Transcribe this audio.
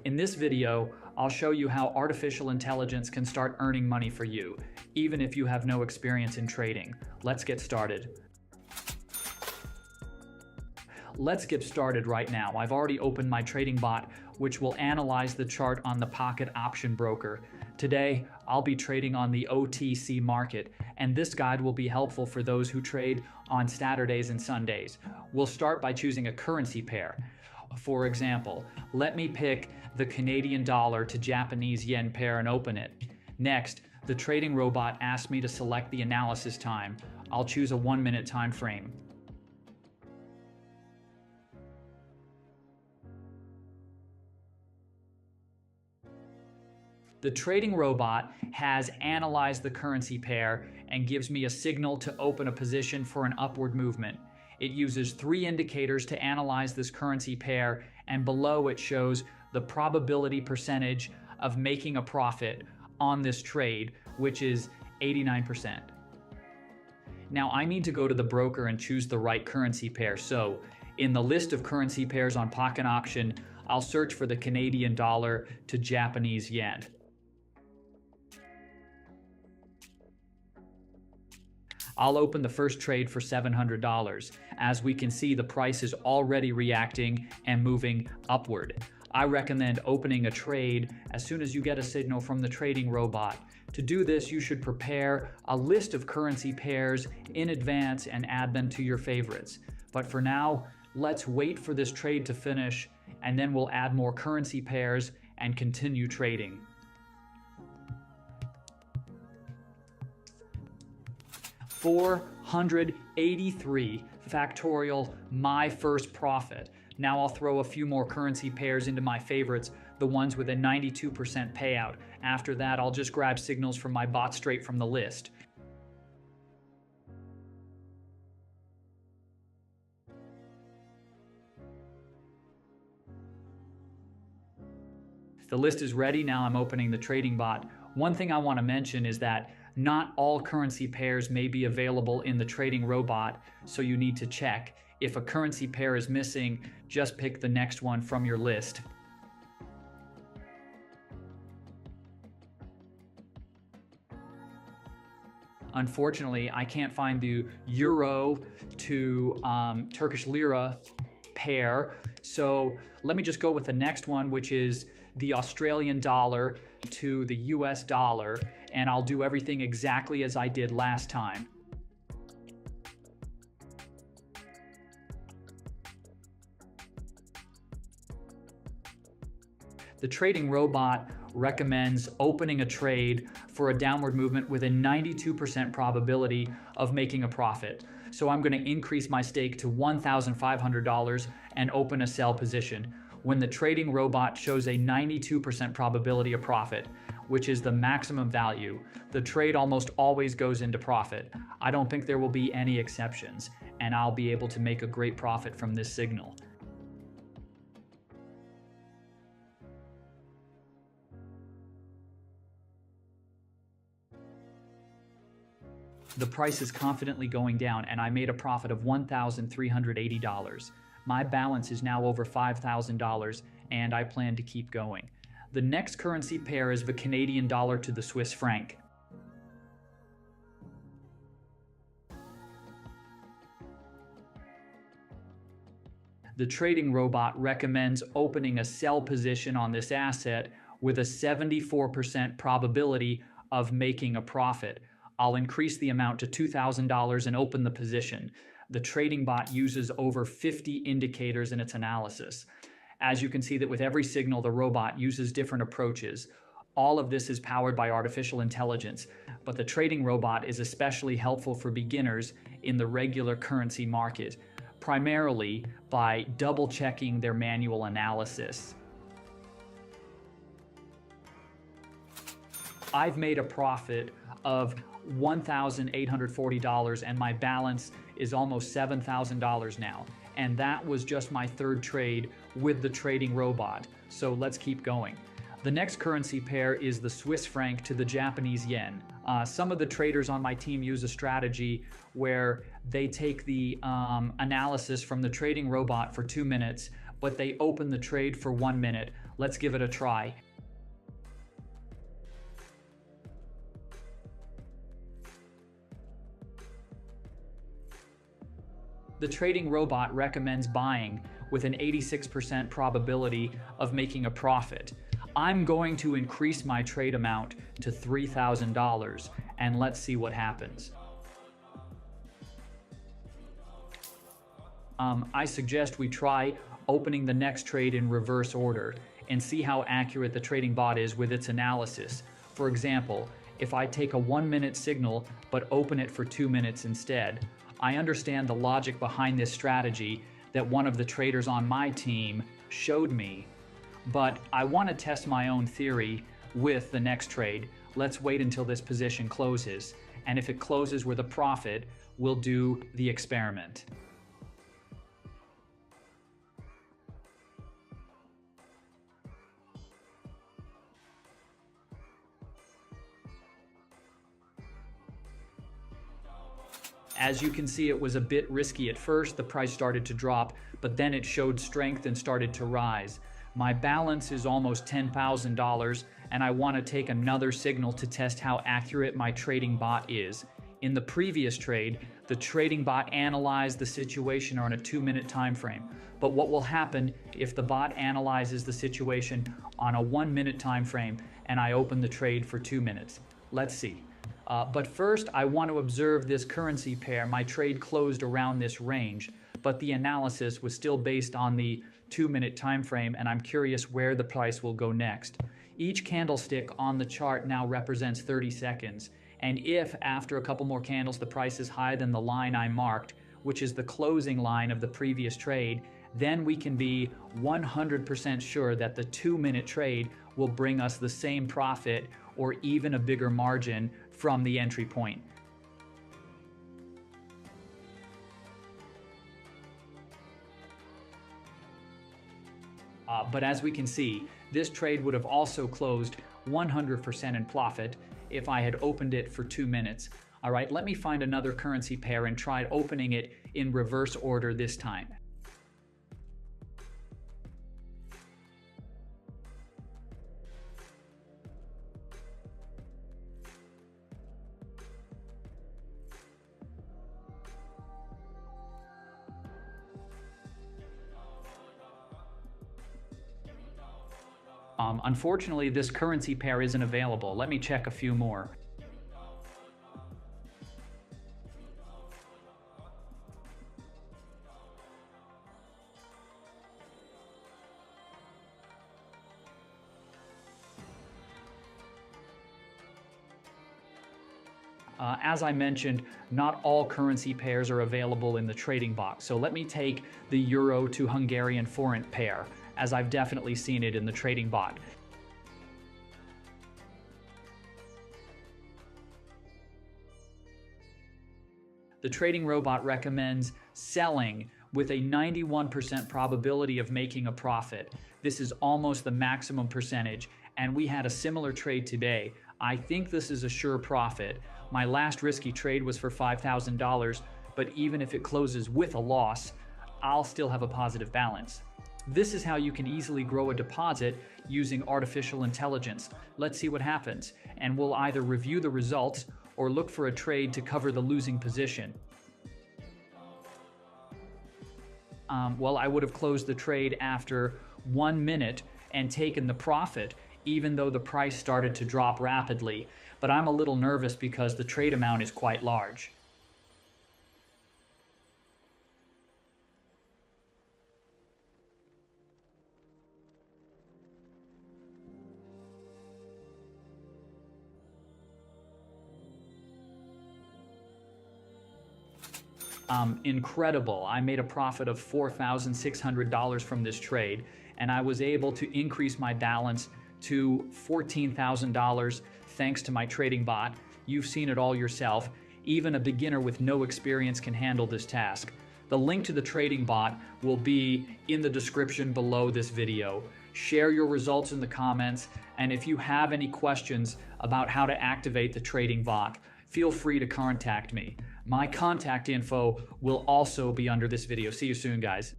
In this video, I'll show you how artificial intelligence can start earning money for you, even if you have no experience in trading. Let's get started. Let's get started right now. I've already opened my trading bot, which will analyze the chart on the Pocket Option Broker. Today, I'll be trading on the OTC market, and this guide will be helpful for those who trade on Saturdays and Sundays. We'll start by choosing a currency pair. For example, let me pick the Canadian dollar to Japanese yen pair and open it. Next, the trading robot asks me to select the analysis time. I'll choose a 1-minute time frame. The trading robot has analyzed the currency pair and gives me a signal to open a position for an upward movement. It uses 3 indicators to analyze this currency pair, and below it shows the probability percentage of making a profit on this trade, which is 89%. Now I need to go to the broker and choose the right currency pair. So in the list of currency pairs on Pocket Option, I'll search for the Canadian dollar to Japanese yen. I'll open the first trade for $700. As we can see, the price is already reacting and moving upward. I recommend opening a trade as soon as you get a signal from the trading robot. To do this, you should prepare a list of currency pairs in advance and add them to your favorites. But for now, let's wait for this trade to finish, and then we'll add more currency pairs and continue trading. $483 factorial, my first profit. Now I'll throw a few more currency pairs into my favorites, the ones with a 92% payout. After that, I'll just grab signals from my bot straight from the list. The list is ready. Now I'm opening the trading bot. One thing I want to mention is that not all currency pairs may be available in the trading robot, so you need to check. If a currency pair is missing, just pick the next one from your list. Unfortunately, I can't find the euro to Turkish lira pair, so let me just go with the next one, which is the Australian dollar to the US dollar, and I'll do everything exactly as I did last time. The trading robot recommends opening a trade for a downward movement with a 92% probability of making a profit. So I'm going to increase my stake to $1,500 and open a sell position. When the trading robot shows a 92% probability of profit, which is the maximum value, the trade almost always goes into profit. I don't think there will be any exceptions, and I'll be able to make a great profit from this signal. The price is confidently going down, and I made a profit of $1,380. My balance is now over $5,000, and I plan to keep going. The next currency pair is the Canadian dollar to the Swiss franc. The trading robot recommends opening a sell position on this asset with a 74% probability of making a profit. I'll increase the amount to $2,000 and open the position. The trading bot uses over 50 indicators in its analysis. As you can see that with every signal, the robot uses different approaches. All of this is powered by artificial intelligence, but the trading robot is especially helpful for beginners in the regular currency market, primarily by double-checking their manual analysis. I've made a profit of $1,840 and my balance is almost $7,000 now. And that was just my third trade with the trading robot. So let's keep going. The next currency pair is the Swiss franc to the Japanese yen. Some of the traders on my team use a strategy where they take the analysis from the trading robot for 2 minutes, but they open the trade for 1 minute. Let's give it a try. The trading robot recommends buying with an 86% probability of making a profit. I'm going to increase my trade amount to $3,000 and let's see what happens. I suggest we try opening the next trade in reverse order and see how accurate the trading bot is with its analysis. For example, if I take a 1-minute signal but open it for 2 minutes instead, I understand the logic behind this strategy that one of the traders on my team showed me. But I want to test my own theory with the next trade. Let's wait until this position closes, and if it closes with a profit, we'll do the experiment. As you can see, it was a bit risky at first. The price started to drop, but then it showed strength and started to rise. My balance is almost $10,000, and I want to take another signal to test how accurate my trading bot is. In the previous trade, the trading bot analyzed the situation on a 2-minute time frame. But what will happen if the bot analyzes the situation on a 1-minute time frame and I open the trade for 2 minutes? Let's see. But first, I want to observe this currency pair. My trade closed around this range, but the analysis was still based on the 2-minute time frame, and I'm curious where the price will go next. Each candlestick on the chart now represents 30 seconds, and if after a couple more candles the price is higher than the line I marked, which is the closing line of the previous trade, then we can be 100% sure that the 2-minute trade will bring us the same profit or even a bigger margin from the entry point. But as we can see, this trade would have also closed 100% in profit if I had opened it for 2 minutes. All right, let me find another currency pair and try opening it in reverse order this time. Unfortunately, this currency pair isn't available. Let me check a few more. As I mentioned, not all currency pairs are available in the trading box. So let me take the Euro to Hungarian forint pair, as I've definitely seen it in the trading bot. The trading robot recommends selling with a 91% probability of making a profit. This is almost the maximum percentage, and we had a similar trade today. I think this is a sure profit. My last risky trade was for $5,000, but even if it closes with a loss, I'll still have a positive balance. This is how you can easily grow a deposit using artificial intelligence. Let's see what happens, and we'll either review the results or look for a trade to cover the losing position. Well, I would have closed the trade after 1 minute and taken the profit, even though the price started to drop rapidly. But I'm a little nervous because the trade amount is quite large. Incredible. I made a profit of $4,600 from this trade, and I was able to increase my balance to $14,000 thanks to my trading bot. You've seen it all yourself. Even a beginner with no experience can handle this task. The link to the trading bot will be in the description below this video. Share your results in the comments, and if you have any questions about how to activate the trading bot, feel free to contact me. My contact info will also be under this video. See you soon, guys.